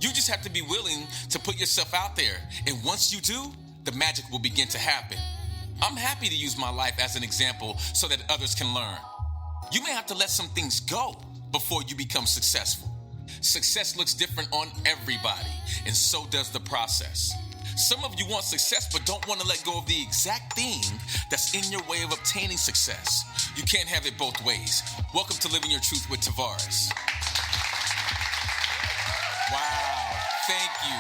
You just have to be willing to put yourself out there. And once you do, the magic will begin to happen. I'm happy to use my life as an example so that others can learn. You may have to let some things go before you become successful. Success looks different on everybody, and so does the process. Some of you want success but don't want to let go of the exact thing that's in your way of obtaining success. You can't have it both ways. Welcome to Living Your Truth with Tavares. Wow, thank you.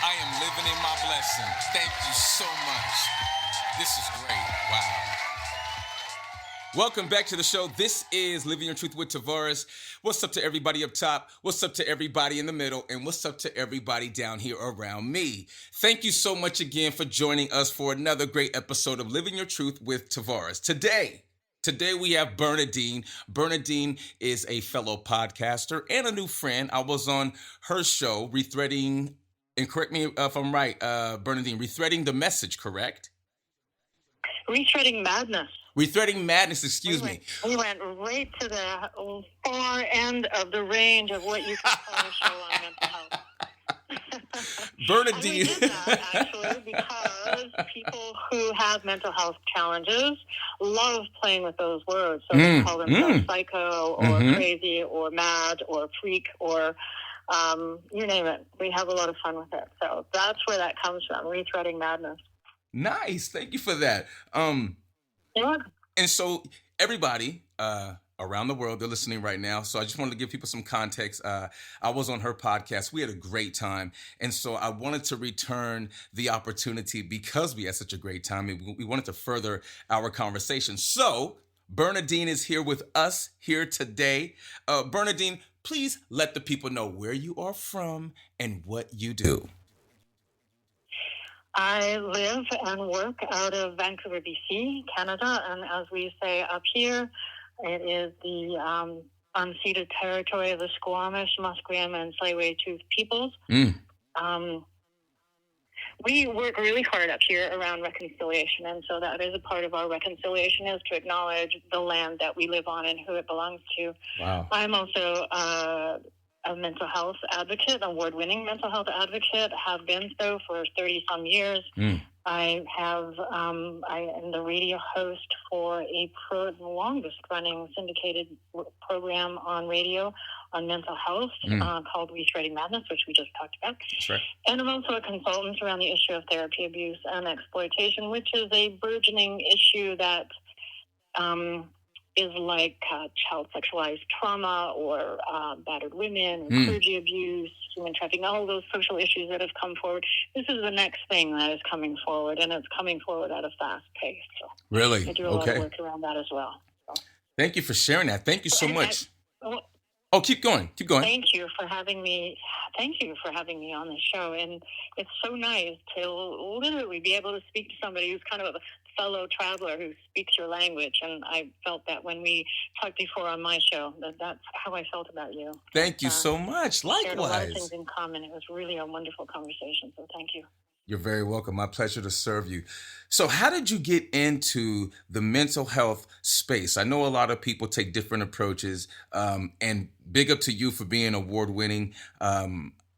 I am living in my blessing. Thank you so much. This is great. Wow. Welcome back to the show. This is Living Your Truth with Tavares. What's up to everybody up top? What's up to everybody in the middle? And what's up to everybody down here around me? Thank you so much again for joining us for another great episode of Living Your Truth with Tavares. Today we have Bernadine. Bernadine is a fellow podcaster and a new friend. I was on her show, Rethreading, and correct me if I'm right, Bernadine, Rethreading the Message, correct? Rethreading Madness. Rethreading Madness, excuse me. We went right to the far end of the range of what you can call a show on mental health. Bernadine. We did that, actually, because people who have mental health challenges love playing with those words. So they call themselves psycho or crazy or mad or freak or you name it. We have a lot of fun with it. So that's where that comes from, Rethreading Madness. Nice. Thank you for that. You're welcome. And so everybody around the world, they're listening right now. So I just wanted to give people some context. I was on her podcast. We had a great time. And so I wanted to return the opportunity because we had such a great time. And we wanted to further our conversation. So Bernadine is here with us here today. Bernadine, please let the people know where you are from and what you do. I live and work out of Vancouver, BC, Canada, and as we say up here, it is the unceded territory of the Squamish, Musqueam, and Tsleil-Waututh peoples. We work really hard up here around reconciliation, and so that is a part of our reconciliation is to acknowledge the land that we live on and who it belongs to. Wow. I'm also a mental health advocate, award-winning mental health advocate, have been so for 30-some years. I am the radio host for the longest-running syndicated program on radio on mental health called Rethreading Madness, which we just talked about. That's right. And I'm also a consultant around the issue of therapy abuse and exploitation, which is a burgeoning issue that is like child sexualized trauma or battered women, clergy abuse, human trafficking, all those social issues that have come forward. This is the next thing that is coming forward, and it's coming forward at a fast pace. So really? I do a lot of work around that as well. So. Thank you for sharing that. Thank you so much. Keep going. Thank you for having me. Thank you for having me on the show. And it's so nice to literally be able to speak to somebody who's kind of a fellow traveler who speaks your language. And I felt that when we talked before on my show, that's how I felt about you. Thank you so much. Likewise. Shared a lot of things in common. It was really a wonderful conversation. So thank you. You're very welcome. My pleasure to serve you. So how did you get into the mental health space? I know a lot of people take different approaches, and big up to you for being award-winning.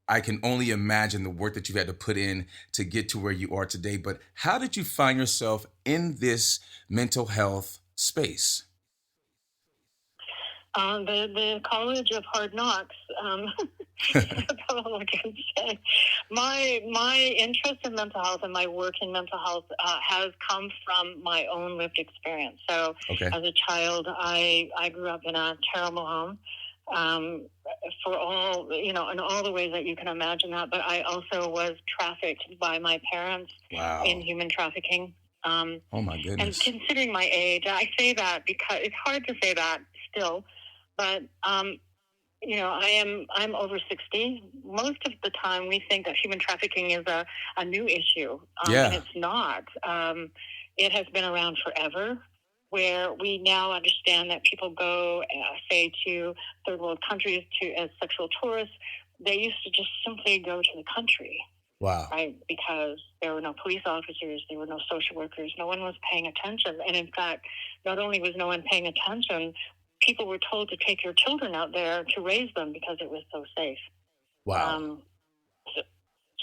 I can only imagine the work that you've had to put in to get to where you are today. But how did you find yourself in this mental health space? The College of Hard Knocks. That's all I can say. My interest in mental health and my work in mental health has come from my own lived experience. So as a child, I grew up in a terrible home for all, in all the ways that you can imagine that. But I also was trafficked by my parents in human trafficking. Oh, my goodness. And considering my age, I say that because it's hard to say that still. But, I'm over 60. Most of the time we think that human trafficking is a new issue. And it's not. It has been around forever, where we now understand that people go, say, to third world countries as sexual tourists. They used to just simply go to the country. Wow. Right? Because there were no police officers, there were no social workers, no one was paying attention. And in fact, not only was no one paying attention, people were told to take your children out there to raise them because it was so safe. Wow.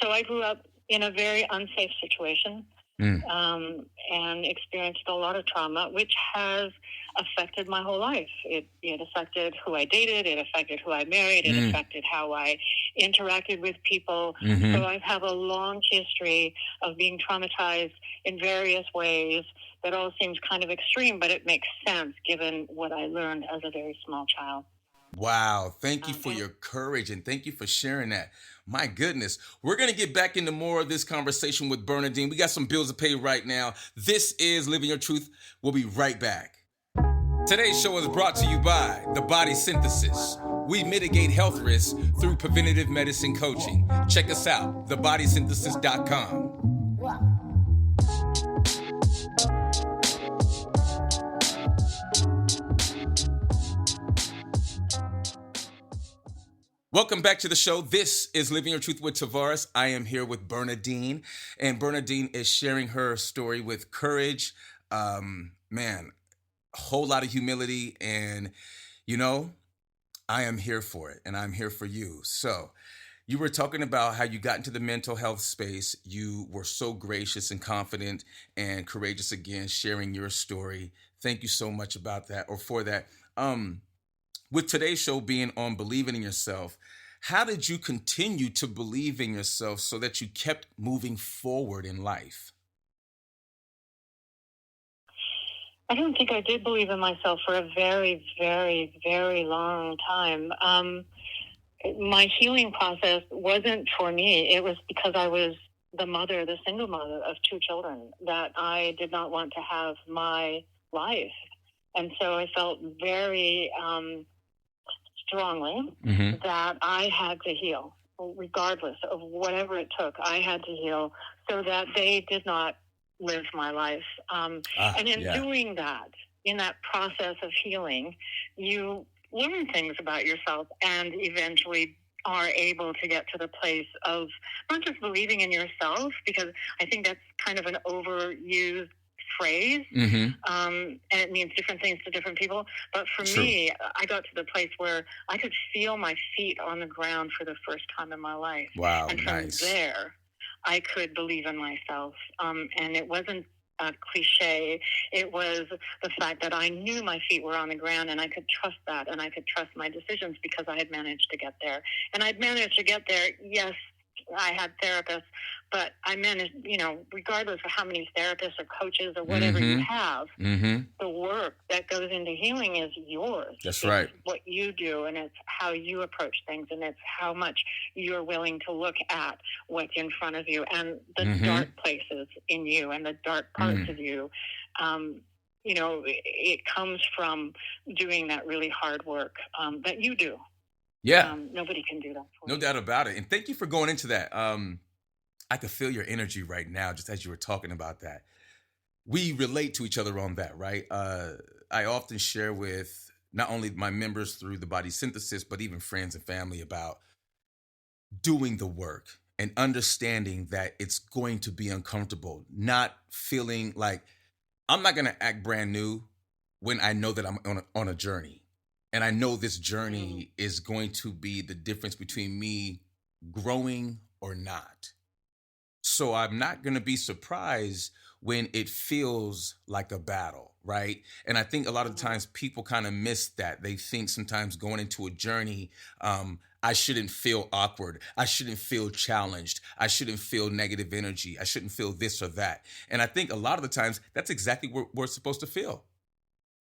So I grew up in a very unsafe situation. And experienced a lot of trauma, which has affected my whole life. It affected who I dated. It affected who I married. It affected how I interacted with people. So I have a long history of being traumatized in various ways. That all seems kind of extreme, but it makes sense given what I learned as a very small child. Wow. Thank you for your courage, and thank you for sharing that. My goodness. We're going to get back into more of this conversation with Bernadine. We got some bills to pay right now. This is Living Your Truth. We'll be right back. Today's show is brought to you by The Body Synthesis. We mitigate health risks through preventative medicine coaching. Check us out, thebodysynthesis.com. Welcome back to the show. This is Living Your Truth with Tavares. I am here with Bernadine, and Bernadine is sharing her story with courage. Man, a whole lot of humility, and I am here for it, and I'm here for you. So you were talking about how you got into the mental health space. You were so gracious and confident and courageous again, sharing your story. Thank you so much about that, or for that. With today's show being on believing in yourself, how did you continue to believe in yourself so that you kept moving forward in life? I don't think I did believe in myself for a very, very, very long time. My healing process wasn't for me. It was because I was the single mother of 2 children, that I did not want to have my life. And so I felt very strongly that I had to heal, regardless of whatever it took. I had to heal so that they did not live my life. And in doing that, in that process of healing, you learn things about yourself and eventually are able to get to the place of not just believing in yourself, because I think that's kind of an overused phrase, and it means different things to different people. But for me, I got to the place where I could feel my feet on the ground for the first time in my life. Wow, and from there, I could believe in myself. And it wasn't a cliche. It was the fact that I knew my feet were on the ground, and I could trust that, and I could trust my decisions because I had managed to get there. And I'd managed to get there. Yes, I had therapists, but I managed, regardless of how many therapists or coaches or whatever you have, the work that goes into healing is yours. That's right. It's what you do, and it's how you approach things, and it's how much you're willing to look at what's in front of you and the dark places in you and the dark parts of you. It comes from doing that really hard work that you do. Yeah. Nobody can do that for you. No doubt about it. And thank you for going into that. I could feel your energy right now, just as you were talking about that. We relate to each other on that, right? I often share with not only my members through the Body Synthesis, but even friends and family about doing the work and understanding that it's going to be uncomfortable, not feeling like I'm not going to act brand new when I know that I'm on a journey. And I know this journey is going to be the difference between me growing or not. So I'm not going to be surprised when it feels like a battle, right? And I think a lot of times people kind of miss that. They think sometimes going into a journey, I shouldn't feel awkward. I shouldn't feel challenged. I shouldn't feel negative energy. I shouldn't feel this or that. And I think a lot of the times that's exactly what we're supposed to feel.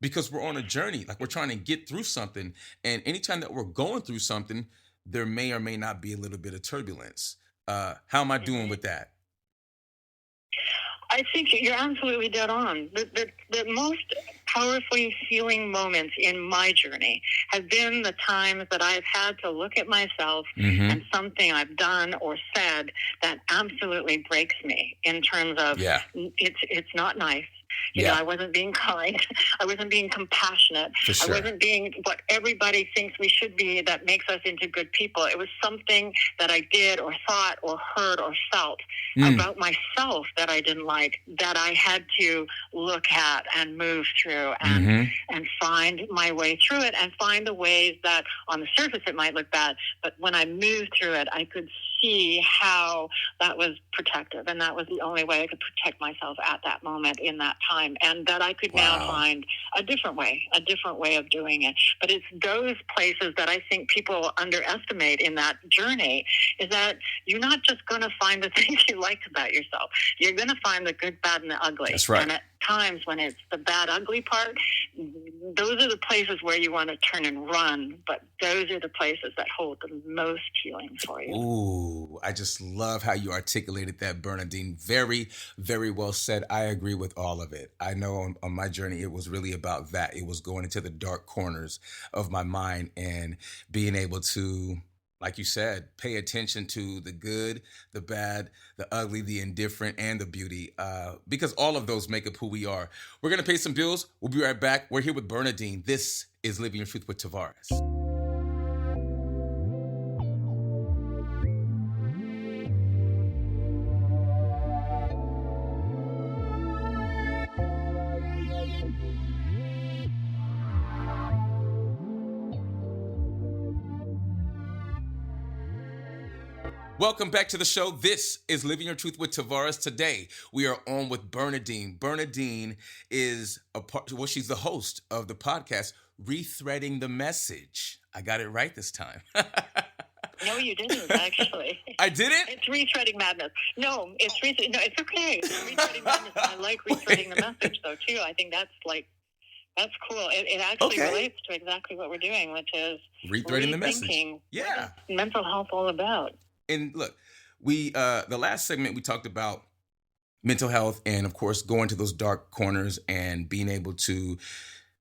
Because we're on a journey, like we're trying to get through something. And anytime that we're going through something, there may or may not be a little bit of turbulence. How am I doing with that? I think you're absolutely dead on. The most powerfully healing moments in my journey have been the times that I've had to look at myself and something I've done or said that absolutely breaks me in terms of it's not nice. You know, I wasn't being kind. I wasn't being compassionate. For sure. I wasn't being what everybody thinks we should be that makes us into good people. It was something that I did or thought or heard or felt about myself that I didn't like, that I had to look at and move through and find my way through it, and find the ways that on the surface it might look bad, but when I moved through it, I could see how that was protective, and that was the only way I could protect myself at that moment in that time, and that I could now find a different way of doing it. But it's those places that I think people underestimate in that journey, is that you're not just going to find the things you like about yourself. You're going to find the good, bad, and the ugly. That's right. And at times when it's the bad, ugly part, those are the places where you want to turn and run, but those are the places that hold the most healing for you. Ooh, I just love how you articulated that, Bernadine. Very, very well said. I agree with all of it. I know on my journey, it was really about that. It was going into the dark corners of my mind and being able to, like you said, pay attention to the good, the bad, the ugly, the indifferent, and the beauty, because all of those make up who we are. We're going to pay some bills. We'll be right back. We're here with Bernadine. This is Living Your Truth with Tavares. Welcome back to the show. This is Living Your Truth with Tavares. Today, we are on with Bernadine. Bernadine is she's the host of the podcast, Rethreading the Message. I got it right this time. No, you didn't, actually. I didn't? It's Rethreading Madness. No, it's okay. It's Rethreading Madness. I like Rethreading the Message, though, too. I think that's cool. It actually relates to exactly what we're doing, which is Rethreading the Message. Yeah. What is mental health all about? And look, we the last segment we talked about mental health and, of course, going to those dark corners and being able to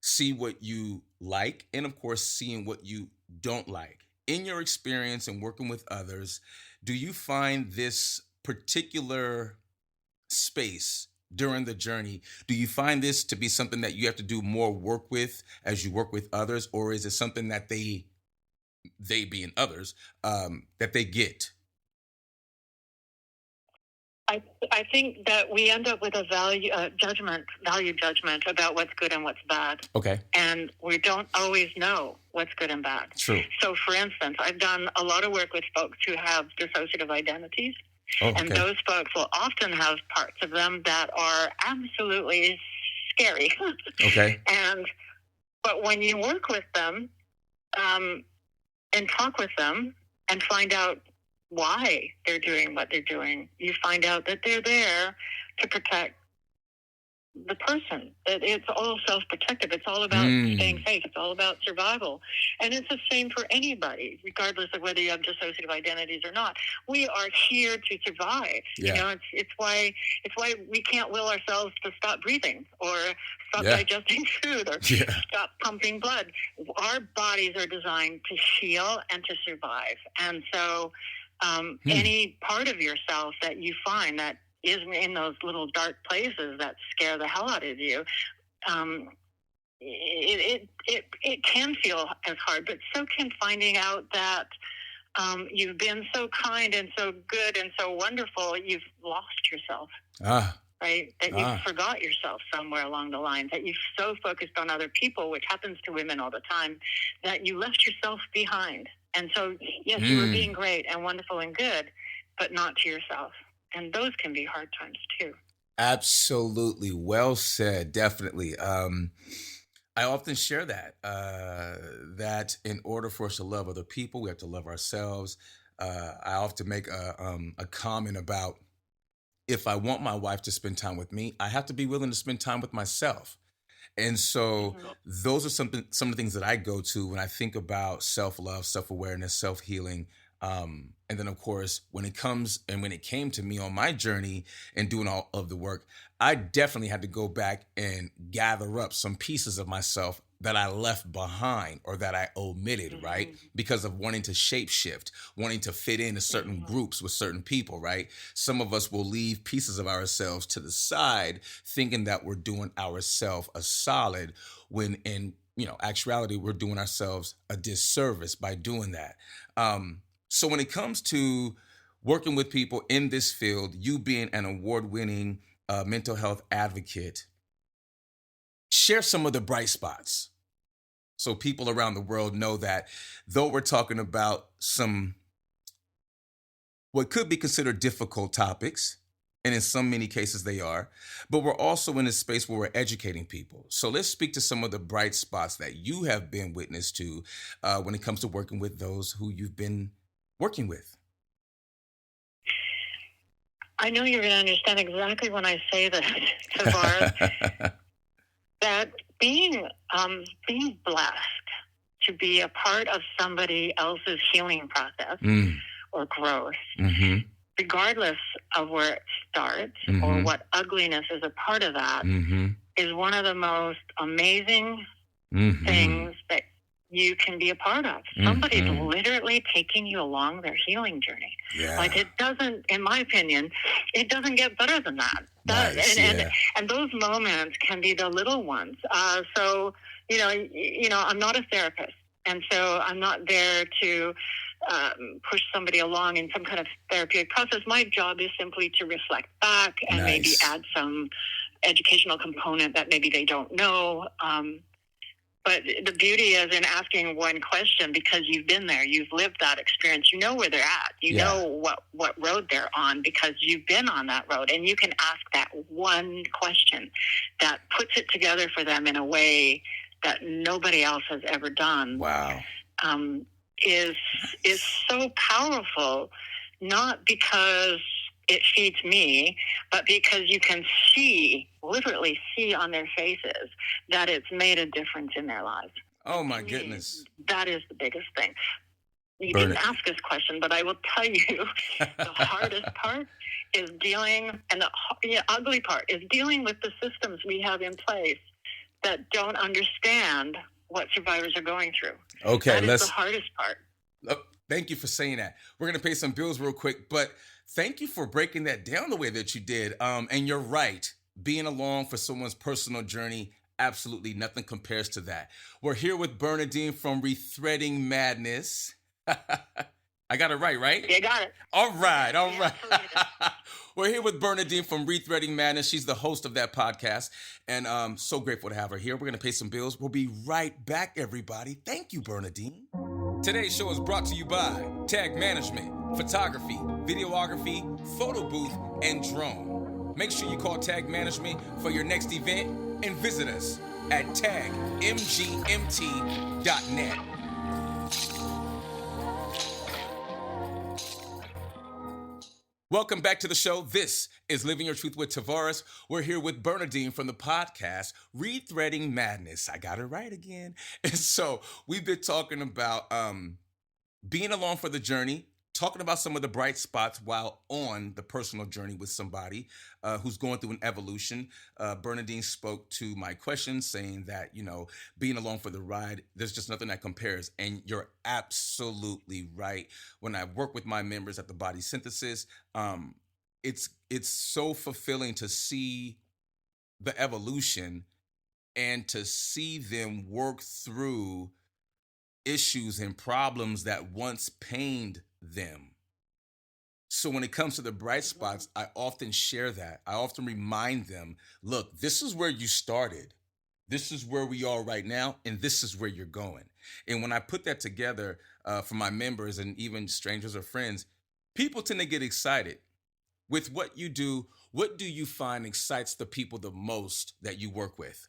see what you like and, of course, seeing what you don't like. In your experience and working with others, do you find this particular space during the journey, do you find this to be something that you have to do more work with as you work with others, or is it something that they being others, that they get? I think that we end up with a value judgment about what's good and what's bad. Okay. And we don't always know what's good and bad. True. So, for instance, I've done a lot of work with folks who have dissociative identities. And those folks will often have parts of them that are absolutely scary. Okay. But when you work with them and talk with them and find out why they're doing what they're doing, you find out that they're there to protect the person. That it's all self-protective. It's all about staying safe. It's all about survival. And it's the same for anybody, regardless of whether you have dissociative identities or not. We are here to survive. Yeah. You know, it's why we can't will ourselves to stop breathing or stop digesting food or stop pumping blood. Our bodies are designed to heal and to survive. And so any part of yourself that you find that is in those little dark places that scare the hell out of you, it can feel as hard, but so can finding out that you've been so kind and so good and so wonderful, you've lost yourself. Right? That you forgot yourself somewhere along the line, that you've so focused on other people, which happens to women all the time, that you left yourself behind. And so, yes, you were being great and wonderful and good, but not to yourself. And those can be hard times too. Absolutely. Well said. Definitely. I often share that in order for us to love other people, we have to love ourselves. I often make a comment about, if I want my wife to spend time with me, I have to be willing to spend time with myself. And so those are some of the things that I go to when I think about self-love, self-awareness, self-healing. And then, of course, when it came to me on my journey and doing all of the work, I definitely had to go back and gather up some pieces of myself that I left behind or that I omitted, right? Because of wanting to shapeshift, wanting to fit into certain groups with certain people, right? Some of us will leave pieces of ourselves to the side, thinking that we're doing ourselves a solid, when in actuality, we're doing ourselves a disservice by doing that. So when it comes to working with people in this field, you being an award-winning mental health advocate, share some of the bright spots so people around the world know that though we're talking about some what could be considered difficult topics, and in many cases they are, but we're also in a space where we're educating people. So let's speak to some of the bright spots that you have been witness to when it comes to working with those who you've been working with. I know you're going to understand exactly when I say this, Tavares, that being blessed to be a part of somebody else's healing process or growth, regardless of where it starts or what ugliness is a part of that, is one of the most amazing things that you can be a part of. Somebody's literally taking you along their healing journey. Yeah. Like, it doesn't, in my opinion, it doesn't get better than that. Nice, and those moments can be the little ones. So, I'm not a therapist. And so I'm not there to push somebody along in some kind of therapeutic process. My job is simply to reflect back and maybe add some educational component that maybe they don't know. But the beauty is in asking one question, because you've been there, you've lived that experience, you know where they're at, you know what road they're on, because you've been on that road, and you can ask that one question that puts it together for them in a way that nobody else has ever done. Wow. Is so powerful, not because it feeds me, but because you can literally see on their faces that it's made a difference in their lives. Oh my goodness. That is the biggest thing. You didn't ask this question, but I will tell you the hardest part is and the ugly part is dealing with the systems we have in place that don't understand what survivors are going through. Okay, that is the hardest part. Thank you for saying that. We're going to pay some bills real quick, but thank you for breaking that down the way that you did. And you're right. Being along for someone's personal journey, absolutely nothing compares to that. We're here with Bernadine from Rethreading Madness. I got it right? You got it. All right. We're here with Bernadine from Rethreading Madness. She's the host of that podcast, and I'm so grateful to have her here. We're going to pay some bills. We'll be right back, everybody. Thank you, Bernadine. Today's show is brought to you by Tag Management, photography, videography, photo booth, and drone. Make sure you call Tag Management for your next event and visit us at tagmgmt.net. Welcome back to the show. This is Living Your Truth with Tavares. We're here with Bernadine from the podcast Rethreading Madness. I got it right again. And so we've been talking about being along for the journey, talking about some of the bright spots while on the personal journey with somebody who's going through an evolution. Bernadine spoke to my question saying that, being along for the ride, there's just nothing that compares. And you're absolutely right. When I work with my members at the Body Synthesis, it's so fulfilling to see the evolution and to see them work through issues and problems that once pained them. So when it comes to the bright spots, I often share that. I often remind them, look, this is where you started. This is where we are right now, and this is where you're going. And when I put that together for my members and even strangers or friends, people tend to get excited. With what you do, what do you find excites the people the most that you work with?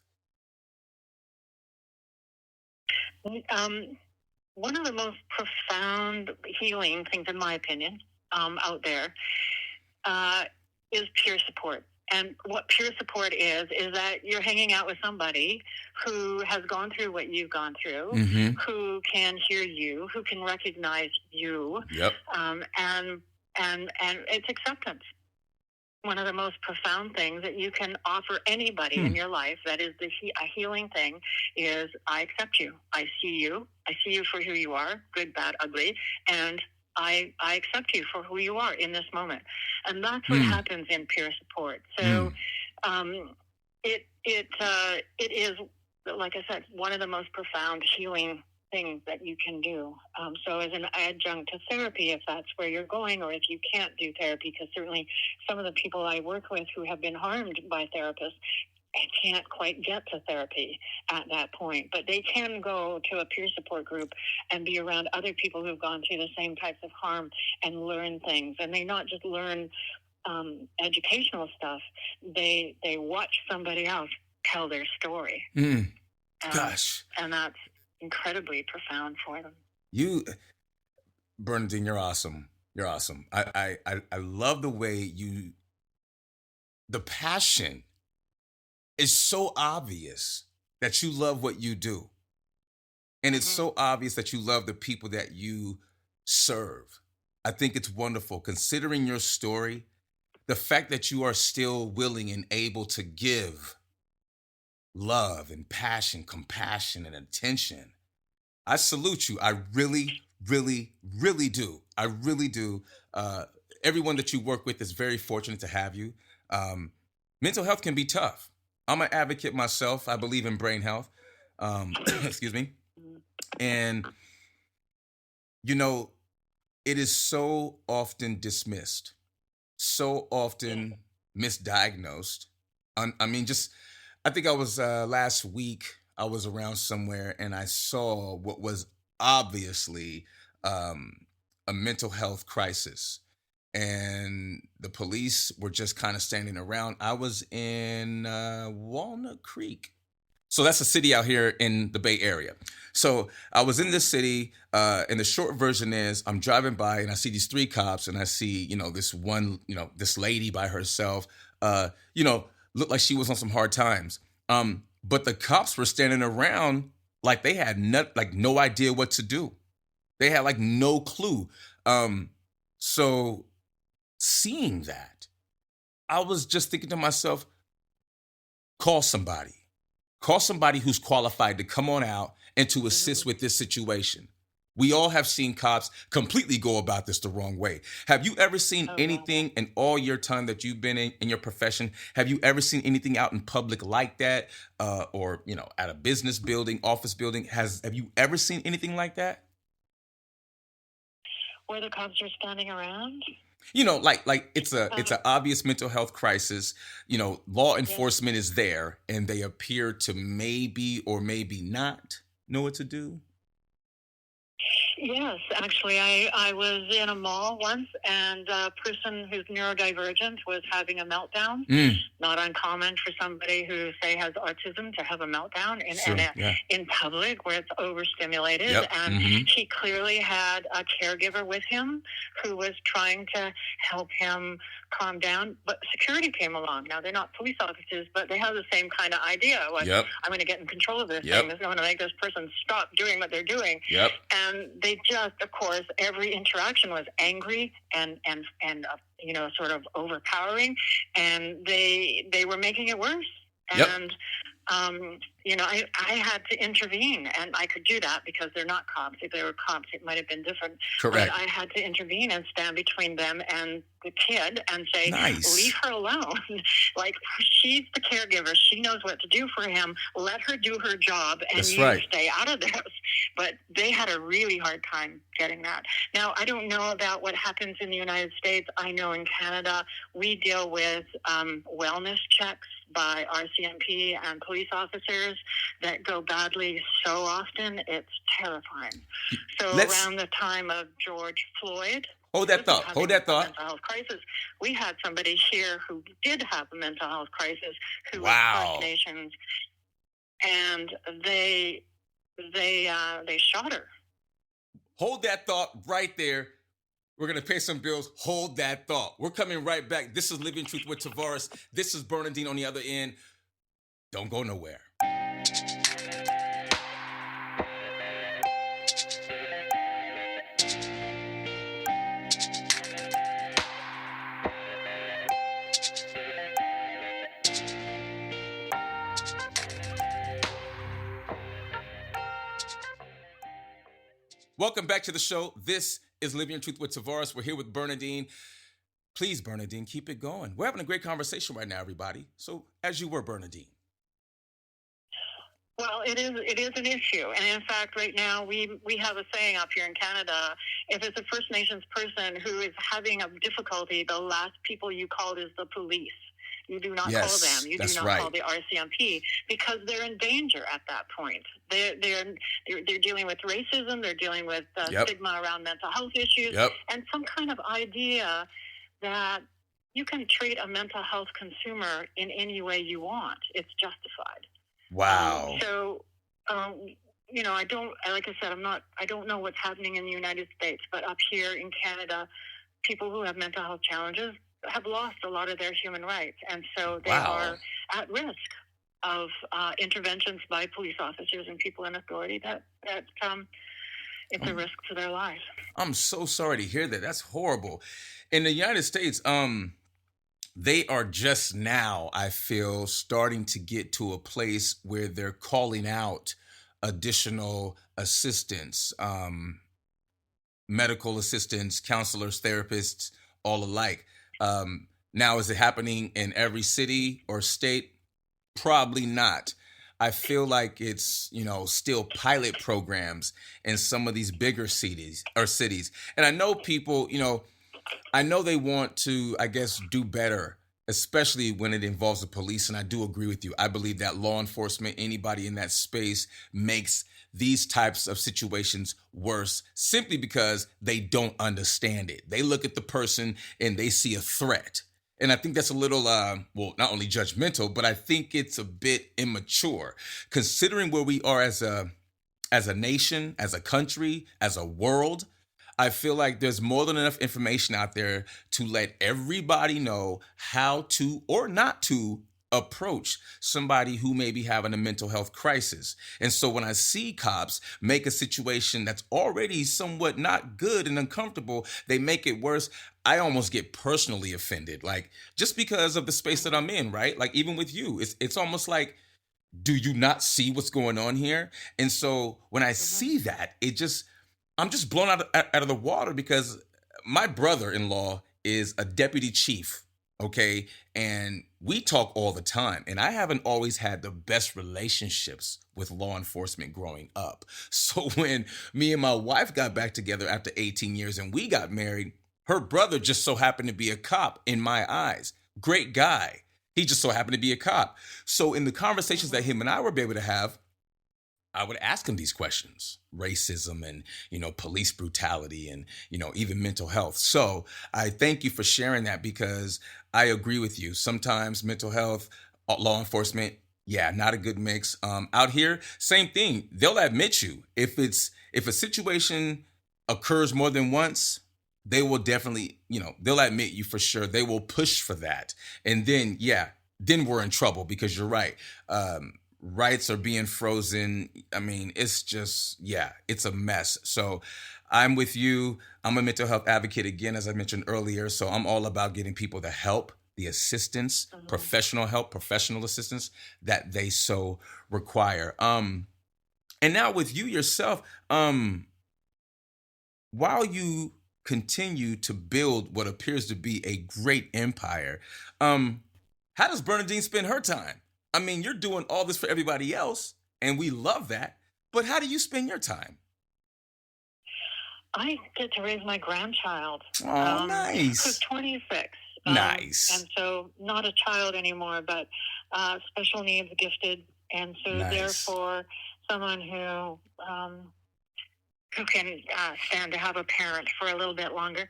One of the most profound healing things, in my opinion, out there is peer support. And what peer support is that you're hanging out with somebody who has gone through what you've gone through, who can hear you, who can recognize you, and it's acceptance. one of the most profound things that you can offer anybody in your life, that is a healing thing, is I accept you. I see you. I see you for who you are, good, bad, ugly, and I accept you for who you are in this moment. And that's what happens in peer support. So it is, like I said, one of the most profound healing things that you can do. So as an adjunct to therapy, if that's where you're going, or if you can't do therapy, because certainly some of the people I work with who have been harmed by therapists can't quite get to therapy at that point, but they can go to a peer support group and be around other people who've gone through the same types of harm and learn things. And they not just learn educational stuff, they watch somebody else tell their story. Gosh. And that's incredibly profound for them. Bernadine, you're awesome. You're awesome. I love the way the passion is so obvious that you love what you do. And it's so obvious that you love the people that you serve. I think it's wonderful considering your story, the fact that you are still willing and able to give love and passion, compassion, and attention. I salute you. I really, really, really do. I really do. Everyone that you work with is very fortunate to have you. Mental health can be tough. I'm an advocate myself. I believe in brain health. Excuse me. And, it is so often dismissed, so often misdiagnosed. I think I was last week, I was around somewhere and I saw what was obviously a mental health crisis. And the police were just kind of standing around. I was in Walnut Creek. So that's a city out here in the Bay Area. So I was in this city, and the short version is I'm driving by and I see these three cops and I see, this one, this lady by herself, looked like she was on some hard times. But the cops were standing around like they had no idea what to do. They had no clue. So seeing that, I was just thinking to myself, call somebody who's qualified to come on out and to assist with this situation. We all have seen cops completely go about this the wrong way. Have you ever seen anything in all your time that you've been in your profession? Have you ever seen anything out in public like that? Or, at a business building, office building? Have you ever seen anything like that? Where the cops are standing around? Like it's an obvious mental health crisis. Law enforcement is there and they appear to maybe or maybe not know what to do. Yes, actually, I was in a mall once, and a person who's neurodivergent was having a meltdown. Not uncommon for somebody who, say, has autism to have a meltdown in public where it's overstimulated. Yep. And he clearly had a caregiver with him who was trying to help him calm down. But security came along. Now, they're not police officers, but they have the same kind of idea. I'm going to get in control of this thing. This is going to make this person stop doing what they're doing. Yep. And they just, of course, every interaction was angry and sort of overpowering, and they were making it worse. And I had to intervene, and I could do that because they're not cops. If they were cops, it might have been different. Correct. But I had to intervene and stand between them and the kid and say, leave her alone. She's the caregiver. She knows what to do for him. Let her do her job, and stay out of this. But they had a really hard time getting that. Now, I don't know about what happens in the United States. I know in Canada, we deal with wellness checks by RCMP and police officers that go badly so often, it's terrifying. So around the time of George Floyd, Hold that thought. Mental health crisis. We had somebody here who did have a mental health crisis who was First Nations, and they shot her. Hold that thought right there. We're going to pay some bills. Hold that thought. We're coming right back. This is Living Truth with Tavares. This is Bernadine on the other end. Don't go nowhere. Welcome back to the show. This is Living Your Truth with Tavares. We're here with Bernadine. Please, Bernadine, keep it going. We're having a great conversation right now, everybody. So, as you were, Bernadine. Well, it is an issue. And in fact, right now, we have a saying up here in Canada, if it's a First Nations person who is having a difficulty, the last people you call is the police. You do not call them. You do not call the RCMP, because they're in danger at that point. They're dealing with racism. They're dealing with stigma around mental health issues, and some kind of idea that you can treat a mental health consumer in any way you want. It's justified. Wow. I don't, like I said, I don't know what's happening in the United States, but up here in Canada, people who have mental health challenges have lost a lot of their human rights. And so they are at risk of interventions by police officers and people in authority that it's a risk to their lives. I'm so sorry to hear that. That's horrible. In the United States, they are just now, I feel, starting to get to a place where they're calling out additional assistance, medical assistants, counselors, therapists, all alike. Now, is it happening in every city or state? Probably not. I feel like it's, still pilot programs in some of these bigger cities. And I know people, I know they want to, I guess, do better, especially when it involves the police. And I do agree with you. I believe that law enforcement, anybody in that space, makes these types of situations worse simply because they don't understand it. They look at the person and they see a threat. And I think that's a little, not only judgmental, but I think it's a bit immature, considering where we are as a nation, as a country, as a world. I feel like there's more than enough information out there to let everybody know how to or not to approach somebody who may be having a mental health crisis. And so when I see cops make a situation that's already somewhat not good and uncomfortable, they make it worse, I almost get personally offended, like just because of the space that I'm in, right? Like even with you, it's almost like, do you not see what's going on here? And so when I see that, I'm just blown out of the water, because my brother-in-law is a deputy chief, okay? And we talk all the time, and I haven't always had the best relationships with law enforcement growing up. So when me and my wife got back together after 18 years and we got married, her brother just so happened to be a cop in my eyes. Great guy. He just so happened to be a cop. So in the conversations that him and I were able to have, I would ask him these questions, racism and, police brutality and, even mental health. So I thank you for sharing that, because I agree with you. Sometimes mental health, law enforcement, not a good mix. Out here, same thing. They'll admit you. If a situation occurs more than once, they will definitely, they'll admit you for sure. They will push for that. And then, then we're in trouble, because you're right. Rights are being frozen. I mean, it's just, it's a mess. So I'm with you. I'm a mental health advocate again, as I mentioned earlier. So I'm all about getting people the help, the assistance, professional help, professional assistance that they so require. And now with you yourself, while you continue to build what appears to be a great empire, how does Bernadine spend her time? I mean, you're doing all this for everybody else, and we love that. But how do you spend your time? I get to raise my grandchild. Oh, nice. Who's 26. Nice. And so not a child anymore, but special needs, gifted. And so therefore, someone who can stand to have a parent for a little bit longer.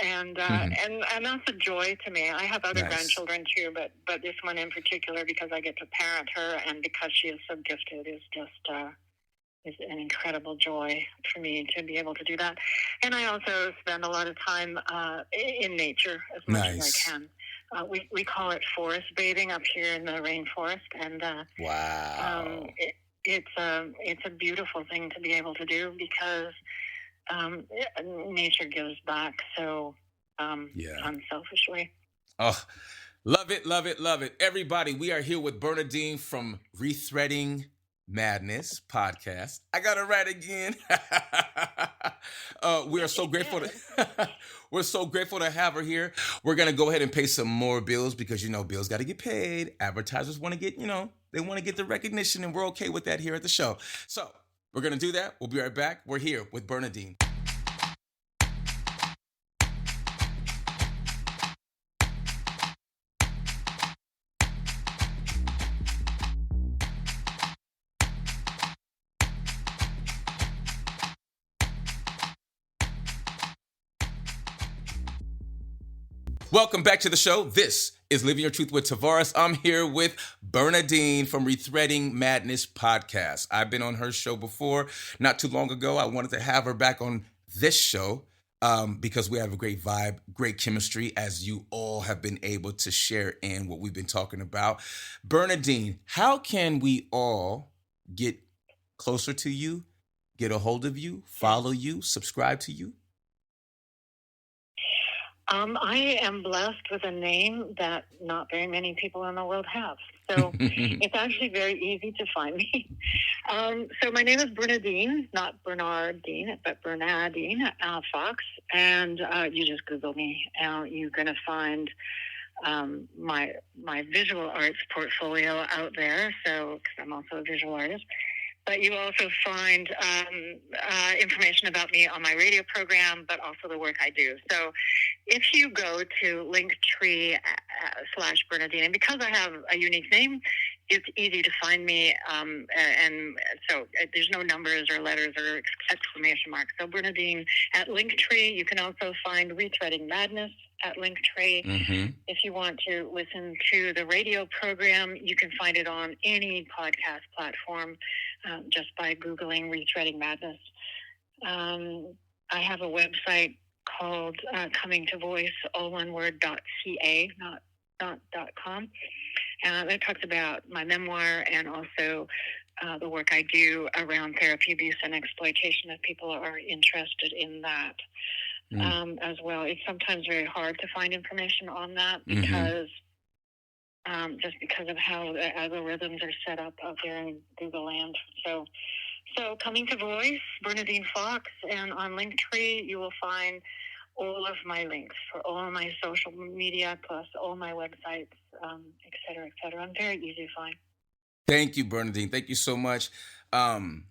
And that's a joy to me. I have other grandchildren too, but this one in particular, because I get to parent her and because she is so gifted, is just is an incredible joy for me to be able to do that. And I also spend a lot of time in nature as much as I can. We call it forest bathing up here in the rainforest, and wow. It's a beautiful thing to be able to do, because nature gives back so unselfishly. Oh, love it, love it, love it. Everybody, we are here with Bernadine from Rethreading Madness podcast. I got it right again. We are so grateful we're so grateful to have her here. We're gonna go ahead and pay some more bills because bills got to get paid. Advertisers want to get they want to get the recognition, and we're okay with that here at the show. So we're gonna do that. We'll be right back. We're here with Bernadine. Welcome back to the show. This is Living Your Truth with Tavares. I'm here with Bernadine from Rethreading Madness podcast. I've been on her show before, not too long ago. I wanted to have her back on this show because we have a great vibe, great chemistry, as you all have been able to share in what we've been talking about. Bernadine, how can we all get closer to you, get a hold of you, follow you, subscribe to you? I am blessed with a name that not very many people in the world have. So it's actually very easy to find me. So my name is Bernadine, not Bernardine, but Bernadine Fox. And you just Google me. You're going to find my visual arts portfolio out there. So, because I'm also a visual artist. But you also find information about me on my radio program, but also the work I do. So if you go to Linktree/Bernadine, and because I have a unique name, it's easy to find me. And so there's no numbers or letters or exclamation marks. So Bernadine at Linktree. You can also find Rethreading Madness at Linktree. Mm-hmm. If you want to listen to the radio program, you can find it on any podcast platform just by Googling Rethreading Madness. I have a website called Coming to Voice, all one word, .ca, not .com. That talks about my memoir and also the work I do around therapy, abuse, and exploitation if people are interested in that. As well. It's sometimes very hard to find information on that because just because of how the algorithms are set up out there in Google land. So Coming to Voice, Bernadine Fox, and on Linktree you will find all of my links for all my social media plus all my websites, et cetera, et cetera. I'm very easy to find. Thank you, Bernadine. Thank you so much. And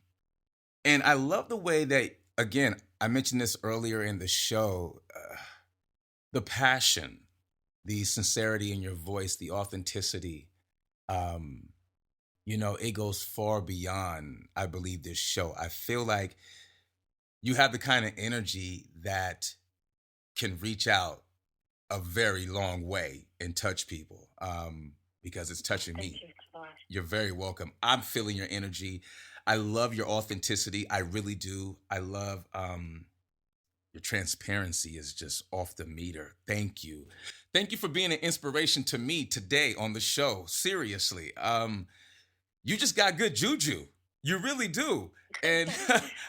I love the way that, again, I mentioned this earlier in the show, the passion, the sincerity in your voice, the authenticity, it goes far beyond, I believe, this show. I feel like you have the kind of energy that can reach out a very long way and touch people because it's touching me. You're very welcome. I'm feeling your energy. I love your authenticity. I really do. I love your transparency is just off the meter. Thank you. Thank you for being an inspiration to me today on the show. Seriously. You just got good juju. You really do. And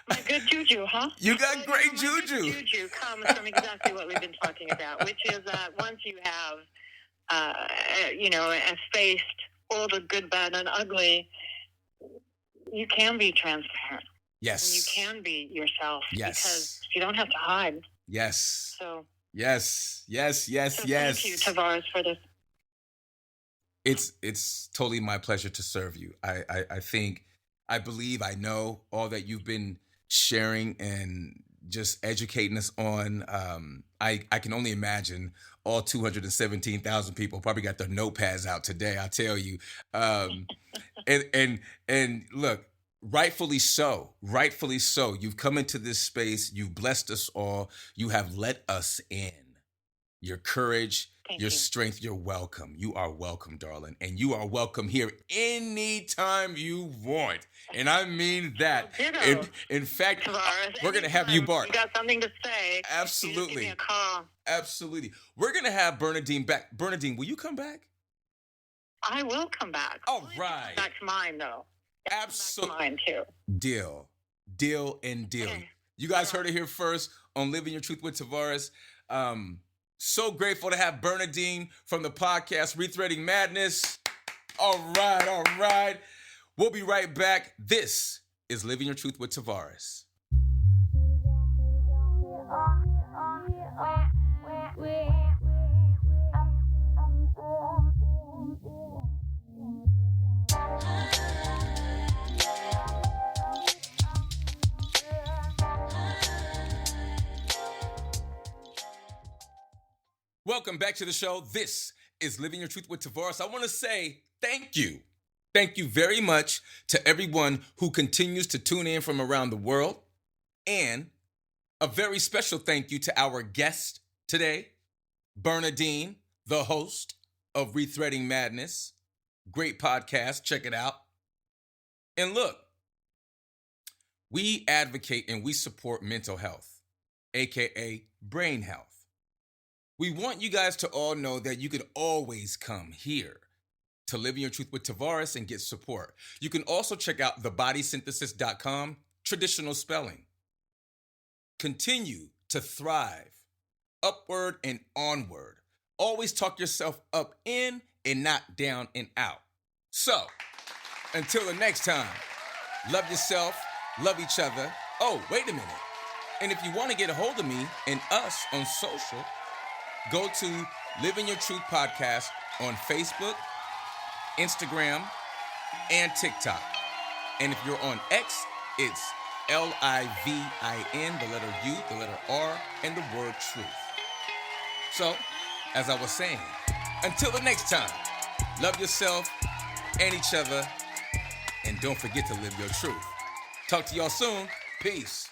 my good juju, huh? You got great juju. Good juju comes from exactly what we've been talking about, which is that once you have, faced all the good, bad, and ugly, you can be transparent. Yes. And you can be yourself. Yes. Because you don't have to hide. Yes. So. Yes. Thank you, Tavares, for this. It's totally my pleasure to serve you. I believe, I know all that you've been sharing and just educating us on. I can only imagine all 217,000 people probably got their notepads out today, I tell you. And look, rightfully so. You've come into this space. You've blessed us all. You have let us in. Your courage, your strength, you're welcome. You are welcome, darling. And you are welcome here anytime you want. And I mean that. In fact, Tavares, we're going to have you bark. You got something to say. Absolutely. You just give me a call. Absolutely. We're going to have Bernadine back. Bernadine, will you come back? I will come back. All right. Back to mine, though. Absolutely. Back to mine, too. Deal. Okay. You guys heard it here first on Living Your Truth with Tavares. So grateful to have Bernadine from the podcast Rethreading Madness. All right. We'll be right back. This is Living Your Truth with Tavares. Welcome back to the show. This is Living Your Truth with Tavares. I want to say thank you. Thank you very much to everyone who continues to tune in from around the world. And a very special thank you to our guest today, Bernadine, the host of Rethreading Madness. Great podcast. Check it out. And look, we advocate and we support mental health, aka brain health. We want you guys to all know that you can always come here to Living Your Truth with Tavares and get support. You can also check out thebodysynthesis.com, traditional spelling. Continue to thrive, upward and onward. Always talk yourself up in and not down and out. So, until the next time, love yourself, love each other. Oh, wait a minute. And if you want to get a hold of me and us on social, go to Living Your Truth Podcast on Facebook, Instagram, and TikTok. And if you're on X, it's LIVIN, the letter U, the letter R, and the word truth. So, as I was saying, until the next time, love yourself and each other, and don't forget to live your truth. Talk to y'all soon. Peace.